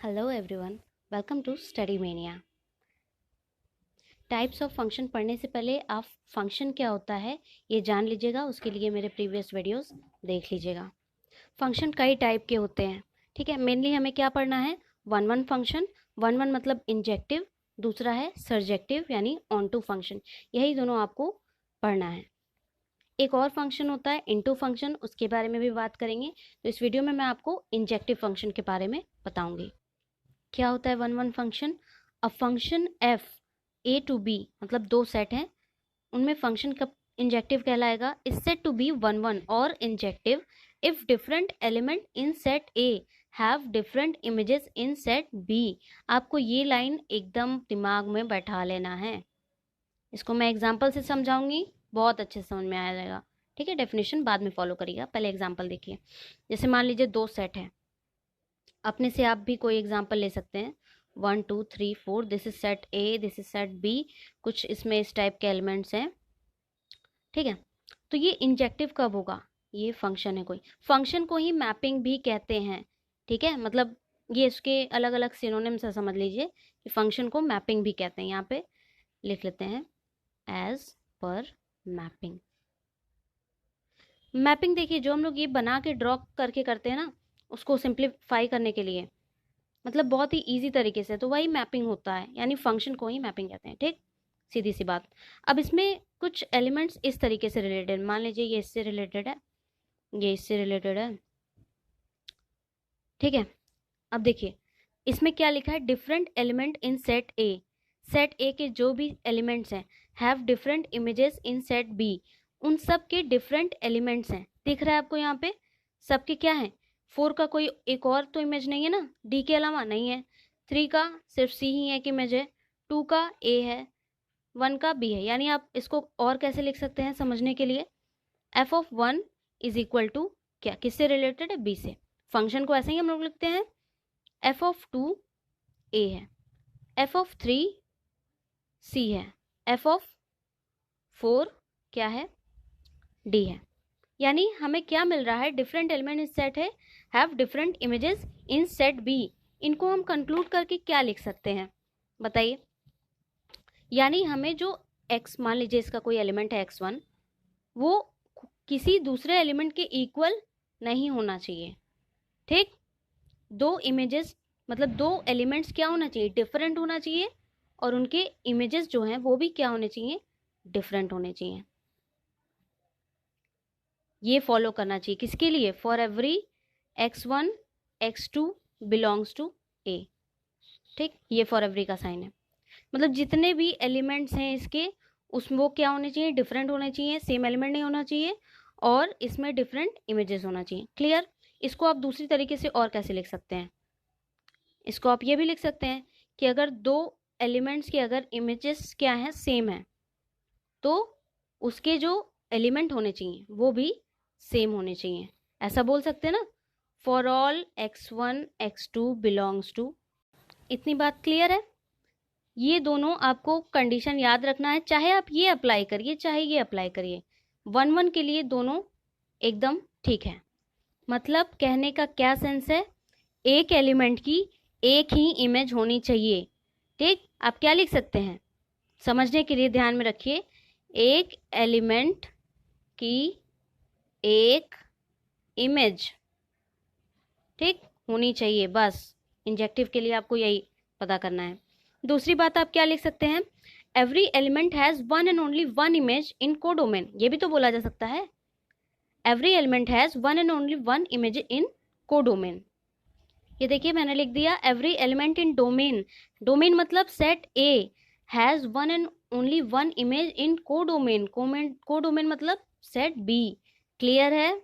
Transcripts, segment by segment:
Hello everyone, welcome to study mania. Types of function पढ़ने से पहले आप फंक्शन क्या होता है ये जान लीजिएगा। उसके लिए मेरे प्रीवियस वीडियोस देख लीजिएगा। फंक्शन कई टाइप के होते हैं, ठीक है। मेनली हमें क्या पढ़ना है, one one function. One one मतलब इंजेक्टिव, दूसरा है सर्जेक्टिव यानी ऑन टू फंक्शन। यही दोनों आपको पढ़ना है। एक और फंक्शन होता है इनटू फंक्शन, उसके बारे में भी बात करेंगे। तो इस वीडियो में मैं आपको इंजेक्टिव फंक्शन के बारे में बताऊंगी। क्या होता है one one function? A function F A to B, मतलब दो सेट हैं, उनमें फंक्शन का इंजेक्टिव कहलाएगा। Is said to be one one और injective if different element in set A have different images in set B. आपको ये line एकदम दिमाग में बैठा लेना है। इसको मैं एग्जाम्पल से समझाऊंगी, बहुत अच्छे से समझ में आ जाएगा, ठीक है। डेफिनेशन बाद में फॉलो करिएगा, पहले एग्जाम्पल देखिए। जैसे मान लीजिए दो सेट है, अपने से आप भी कोई एग्जाम्पल ले सकते हैं। 1 2 3 4, this is set A, this is set B. कुछ इसमें इस टाइप के एलिमेंट्स हैं, ठीक है। तो ये इंजेक्टिव कब होगा? ये फंक्शन है कोई, फंक्शन को ही मैपिंग भी कहते हैं, ठीक है। मतलब ये इसके अलग अलग सिनोनिम्स से समझ लीजिए कि फंक्शन को मैपिंग भी कहते हैं। यहाँ पे लिख लेते हैं एज पर मैपिंग। मैपिंग देखिए, जो हम लोग ये बना के ड्रॉ करके करते हैं ना, उसको सिंप्लीफाई करने के लिए, मतलब बहुत ही इजी तरीके से, तो वही मैपिंग होता है, यानी फंक्शन को ही मैपिंग कहते हैं, ठीक। सीधी सी बात। अब इसमें कुछ एलिमेंट्स इस तरीके से रिलेटेड, मान लीजिए ये इससे रिलेटेड है, ये इससे रिलेटेड है, ठीक है। अब देखिए इसमें क्या लिखा है, different element in set A. Set A के जो भी एलिमेंट्स हैं have different images in set B. उन सब के डिफरेंट एलिमेंट्स हैं, दिख रहा है आपको यहाँ पे। सबके क्या है, 4 का कोई एक और तो इमेज नहीं है ना, डी के अलावा नहीं है। 3 का सिर्फ सी ही एक इमेज है, 2 का ए है, 1 का बी है। यानी आप इसको और कैसे लिख सकते हैं समझने के लिए, F of 1 is equal to क्या, किससे रिलेटेड है, बी से। फंक्शन को ऐसे ही हम लोग लिखते हैं, एफ ऑफ 2 ए है, एफ ऑफ 3 सी है, एफ ऑफ 4 क्या है, डी है। यानी हमें क्या मिल रहा है, डिफरेंट एलिमेंट इन सेट है, have different images in set B. इनको हम कंक्लूड करके क्या लिख सकते हैं बताइए। यानी हमें जो x, मान लीजिए इसका कोई एलिमेंट है x1, वो किसी दूसरे एलिमेंट के इक्वल नहीं होना चाहिए, ठीक। दो इमेजेस मतलब दो एलिमेंट्स क्या होना चाहिए, डिफरेंट होना चाहिए, और उनके इमेजेस जो हैं वो भी क्या होने चाहिए, डिफरेंट होने चाहिए। ये फॉलो करना चाहिए किसके लिए, for every x1 x2 belongs to a, ठीक। ये फॉर एवरी का साइन है, मतलब जितने भी एलिमेंट्स हैं इसके, उसमें वो क्या होने चाहिए, डिफरेंट होने चाहिए, सेम एलिमेंट नहीं होना चाहिए, और इसमें डिफरेंट इमेजेस होना चाहिए। क्लियर। इसको आप दूसरी तरीके से और कैसे लिख सकते हैं, इसको आप ये भी लिख सकते हैं कि अगर दो एलिमेंट्स के अगर इमेजेस क्या हैं, सेम है, तो उसके जो एलिमेंट होने चाहिए वो भी सेम होने चाहिए। ऐसा बोल सकते हैं ना, for all x1 x2 belongs to. इतनी बात क्लियर है। ये दोनों आपको कंडीशन याद रखना है, चाहे आप ये अप्लाई करिए चाहे ये अप्लाई करिए, वन वन के लिए दोनों एकदम ठीक है। मतलब कहने का क्या सेंस है, एक एलिमेंट की एक ही इमेज होनी चाहिए, ठीक। आप क्या लिख सकते हैं, समझने के लिए ध्यान में रखिए, एक एलिमेंट की एक इमेज, ठीक, होनी चाहिए, बस। इंजेक्टिव के लिए आपको यही पता करना है। दूसरी बात आप क्या लिख सकते हैं, every element has one and only one image in codomain. ये भी तो बोला जा सकता है, every element has one and only one image in codomain. ये देखिए मैंने लिख दिया every element in domain. Domain मतलब set A has one and only one image in codomain. Codomain मतलब सेट बी। क्लियर है।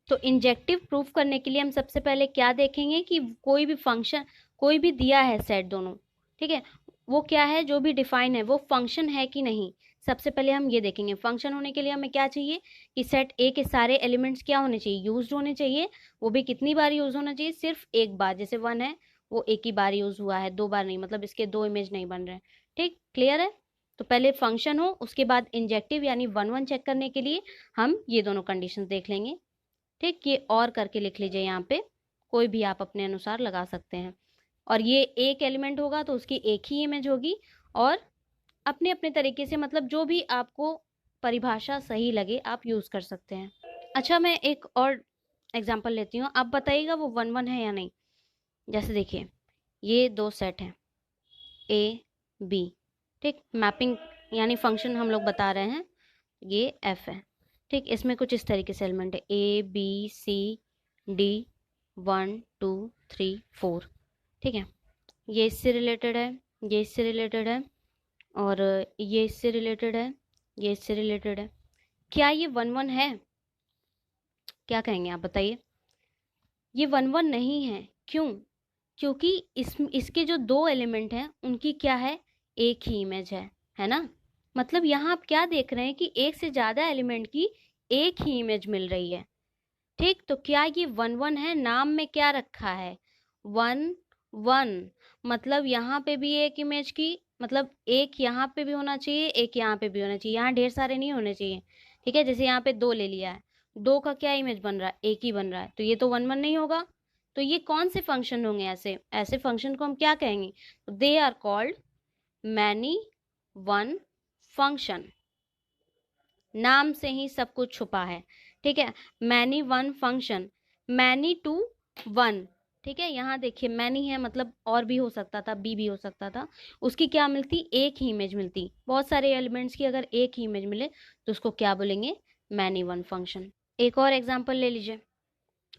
तो इंजेक्टिव प्रूफ करने के लिए हम सबसे पहले क्या देखेंगे कि कोई भी फंक्शन, कोई भी दिया है सेट दोनों, ठीक है, वो क्या है, जो भी डिफाइन है वो फंक्शन है कि नहीं। सबसे पहले हम ये देखेंगे, फंक्शन होने के लिए हमें क्या चाहिए कि सेट ए के सारे एलिमेंट्स क्या होने चाहिए, यूज्ड होने चाहिए। वो भी कितनी बार यूज होना चाहिए, सिर्फ एक बार। जैसे 1 है वो एक ही बार यूज हुआ है, 2 बार नहीं, मतलब इसके 2 इमेज नहीं बन रहे, ठीक। क्लियर है। तो पहले फंक्शन हो, उसके बाद इंजेक्टिव यानी वन वन चेक करने के लिए हम ये दोनों कंडीशन देख लेंगे, ठीक। ये और करके लिख लीजिए यहाँ पे, कोई भी आप अपने अनुसार लगा सकते हैं। और ये एक एलिमेंट होगा तो उसकी एक ही इमेज होगी, और अपने अपने तरीके से मतलब जो भी आपको परिभाषा सही लगे आप यूज कर सकते हैं। अच्छा, मैं एक और एग्जांपल लेती हूँ, आप बताइएगा वो 1 1 है या नहीं। जैसे देखिए, ये दो सेट हैं ए बी, ठीक, मैपिंग यानी फंक्शन हम लोग बता रहे हैं, ये एफ है, ठीक। इसमें कुछ इस तरीके से एलिमेंट है ए बी सी डी 1 2 3 4, ठीक है। ये इससे रिलेटेड है, ये इससे रिलेटेड है, और ये इससे रिलेटेड है, ये इससे रिलेटेड है। क्या ये 1 1 है? क्या कहेंगे आप बताइए? ये 1 1 नहीं है। क्यों? क्योंकि इसके जो दो एलिमेंट हैं उनकी क्या है, एक ही इमेज है ना। मतलब यहाँ आप क्या देख रहे हैं कि एक से ज्यादा एलिमेंट की एक ही इमेज मिल रही है, ठीक। तो क्या ये 1 1 है? नाम में क्या रखा है, 1 1, मतलब यहाँ पे भी एक इमेज की, मतलब एक यहाँ पे भी होना चाहिए, एक यहाँ पे भी होना चाहिए, यहाँ ढेर सारे नहीं होने चाहिए, ठीक है। जैसे यहाँ पे 2 ले लिया है, 2 का क्या इमेज बन रहा है, एक ही बन रहा है, तो ये तो 1 1 नहीं होगा। तो ये कौन से फंक्शन होंगे? ऐसे ऐसे फंक्शन को हम क्या कहेंगे? They are called many one function. नाम से ही सब कुछ छुपा है, ठीक है। Many one function, many to 1, ठीक है। यहाँ देखिए मैनी है मतलब और भी हो सकता था, बी भी हो सकता था, उसकी क्या मिलती, एक ही इमेज मिलती। बहुत सारे एलिमेंट्स की अगर एक ही इमेज मिले तो उसको क्या बोलेंगे, मैनी वन फंक्शन। एक और एग्जांपल ले लीजिए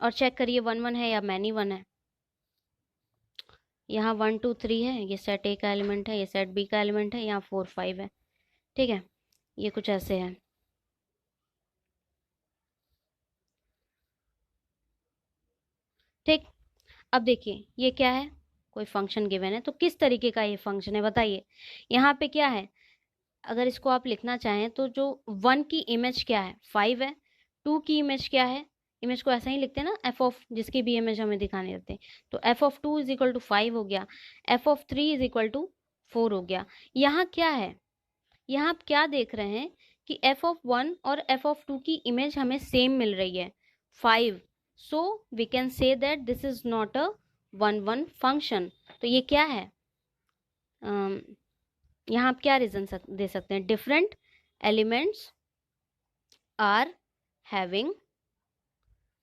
और चेक करिए 1 1 है या मैनी 1 है। यहाँ 1 2 3 है, ये सेट ए का एलिमेंट है, ये सेट बी का एलिमेंट है, यहाँ 4 5 है, ठीक है। ये कुछ ऐसे है, ठीक। अब देखिए ये क्या है, कोई फंक्शन गिवन है, तो किस तरीके का ये फंक्शन है बताइए। यहाँ पे क्या है, अगर इसको आप लिखना चाहें तो जो 1 की इमेज क्या है, 5 है, 2 की इमेज क्या है, इमेज को ऐसा ही लिखते हैं ना, एफ ऑफ जिसकी भी इमेज हमें दिखाने रहते हैं, तो F of 2 is equal to 5 हो गया, F of 3 is equal to 4 हो गया। यहाँ क्या है, यहाँ आप क्या देख रहे हैं कि एफ ऑफ 1 और एफ ऑफ 2 की इमेज हमें सेम मिल रही है, 5, so we can say that this is not a 1 1 function. तो ये क्या है, यहाँ आप क्या रीजन दे सकते हैं, different elements are having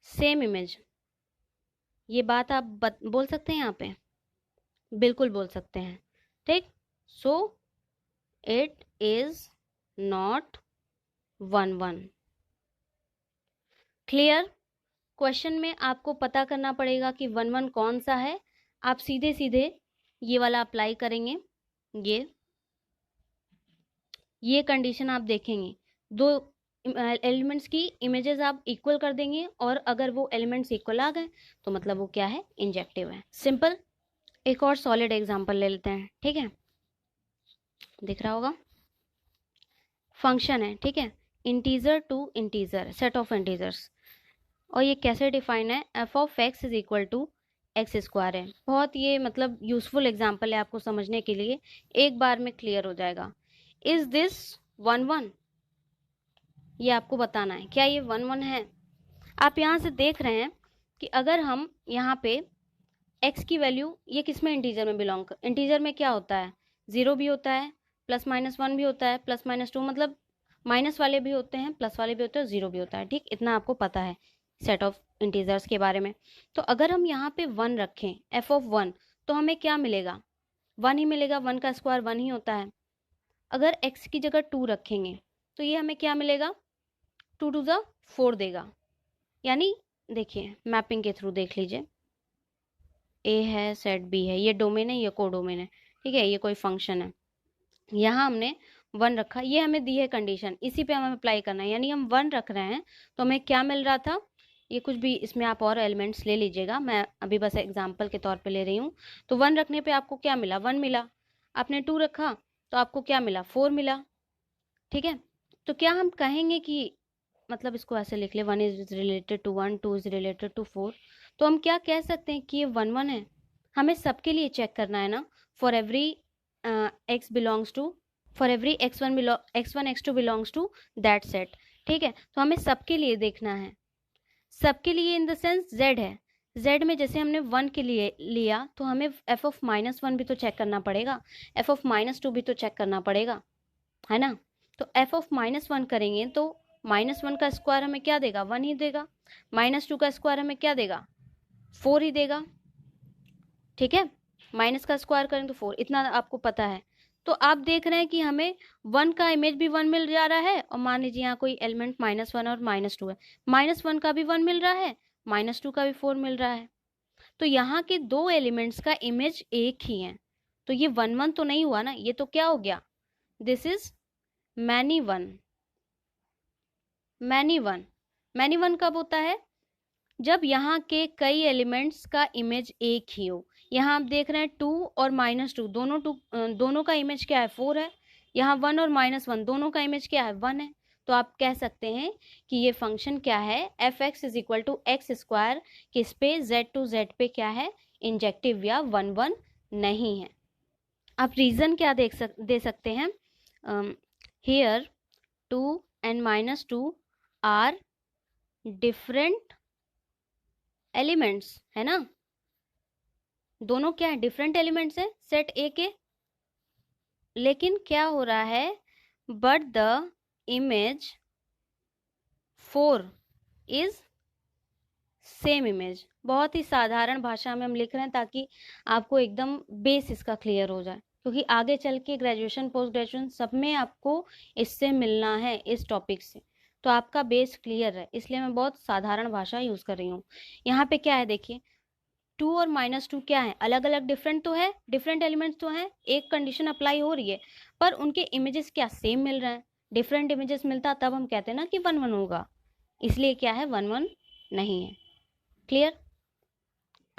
same image. ये बात आप बोल सकते हैं यहाँ पे, बिल्कुल बोल सकते हैं, ठीक। So it is not 1 1। Clear? Question में आपको पता करना पड़ेगा कि 1 1 कौन सा है। आप सीधे सीधे ये वाला अप्लाई करेंगे, ये कंडीशन आप देखेंगे, दो एलिमेंट्स की इमेजेस आप इक्वल कर देंगे, और अगर वो एलिमेंट्स इक्वल आ गए तो मतलब वो क्या है, इंजेक्टिव है। सिंपल। एक और सॉलिड एग्जांपल ले लेते हैं, ठीक है। दिख रहा होगा, फंक्शन है, ठीक है, integer to integer, set of integers, और ये कैसे डिफाइन है, F of X is equal to X square है। बहुत ये मतलब यूजफुल एग्जाम्पल है आपको समझने के लिए, एक बार में क्लियर हो जाएगा। इज दिस 1 1, ये आपको बताना है, क्या ये 1 1 है। आप यहाँ से देख रहे हैं कि अगर हम यहाँ पे x की वैल्यू, ये किस में इंटीजर में बिलोंग कर, इंटीजर में क्या होता है, 0 भी होता है, +-1 भी होता है, +-2, मतलब माइनस वाले भी होते हैं, प्लस वाले भी होते हैं, 0 भी होता है, ठीक। इतना आपको पता है सेट ऑफ इंटीजर्स के बारे में। तो अगर हम यहाँ पे 1 रखें, एफ ऑफ 1, तो हमें क्या मिलेगा, 1 ही मिलेगा, 1 का स्क्वायर 1 ही होता है। अगर x की जगह 2 रखेंगे तो ये हमें क्या मिलेगा, 2 2 ज़ा 4 देगा। यानी देखिए मैपिंग के थ्रू देख लीजिए, ए है, सेट बी है, ये डोमेन है, ये कोडोमेन है, ठीक है, ये कोई फंक्शन है। यहाँ हमने 1 रखा, ये हमें दी है कंडीशन, इसी पे हमें अप्लाई करना है। यानी हम 1 रख रहे हैं तो हमें क्या मिल रहा था, ये कुछ भी इसमें आप और एलिमेंट्स ले लीजिएगा, मैं अभी बस एग्जाम्पल के तौर पे ले रही हूँ। तो 1 रखने पे आपको क्या मिला, 1 मिला। आपने 2 रखा तो आपको क्या मिला, 4 मिला, ठीक है। तो क्या हम कहेंगे कि मतलब इसको ऐसे लिख ले, 1 is related to 1, 2 is related to 4, तो हम क्या कह सकते हैं कि ये 1 1 है। हमें सबके लिए चेक करना है ना, for every x belongs to, for every x1 x2 belongs to that set, ठीक है। तो हमें सबके लिए देखना है, सबके लिए इन द सेंस z है, z में जैसे हमने 1 के लिए लिया तो हमें f ऑफ -1 भी तो चेक करना पड़ेगा, f ऑफ -2 भी तो चेक करना पड़ेगा, है ना। तो f ऑफ -1 करेंगे तो -1 का स्क्वायर हमें क्या देगा, 1 ही देगा, -2 का स्क्वायर हमें क्या देगा, 4 ही देगा, ठीक है। माइनस का स्क्वायर करें तो 4, इतना आपको पता है। तो आप देख रहे हैं कि हमें 1 का इमेज भी 1 मिल जा रहा है, और मान लीजिए यहाँ कोई एलिमेंट -1 और -2 है, -1 का भी 1 मिल रहा है, -2 का भी 4 मिल रहा है। तो यहाँ के दो एलिमेंट्स का इमेज एक ही है, तो ये 1 1 तो नहीं हुआ ना, ये तो क्या हो गया, this is many one. Many one, many one कब होता है, जब यहाँ के कई एलिमेंट्स का इमेज एक ही हो। यहाँ आप देख रहे हैं 2 और -2 दोनों का इमेज क्या है, 4 है। यहाँ 1 और -1 दोनों का इमेज क्या है, 1 है। तो आप कह सकते हैं कि ये फंक्शन क्या है, f(x) = x² किस पे, z टू z पे क्या है, इंजेक्टिव या 1 1 नहीं है। आप रीजन क्या दे सकते हैं, here 2 and -2 are different elements, है ना, दोनों क्या है, डिफरेंट एलिमेंट्स है सेट ए के। लेकिन क्या हो रहा है, but the image 4 is same image. बहुत ही साधारण भाषा में हम लिख रहे हैं ताकि आपको एकदम बेस इसका क्लियर हो जाए, क्योंकि आगे चल के ग्रेजुएशन पोस्ट ग्रेजुएशन सब में आपको इससे मिलना है, इस टॉपिक से। तो आपका बेस क्लियर है, इसलिए मैं बहुत साधारण भाषा यूज कर रही हूँ। यहाँ पे क्या है देखिए, 2 और -2 क्या है, अलग अलग डिफरेंट तो है, डिफरेंट एलिमेंट्स तो हैं, एक कंडीशन अप्लाई हो रही है, पर उनके इमेजेस क्या सेम मिल रहे हैं। डिफरेंट इमेजेस मिलता तब हम कहते हैं ना कि 1 1 होगा, इसलिए क्या है, 1 1 नहीं है। क्लियर।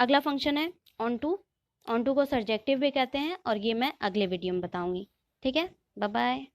अगला फंक्शन है ऑन टू। ऑन टू को सर्जेक्टिव भी कहते हैं, और ये मैं अगले वीडियो में बताऊंगी। ठीक है, बाय बाय।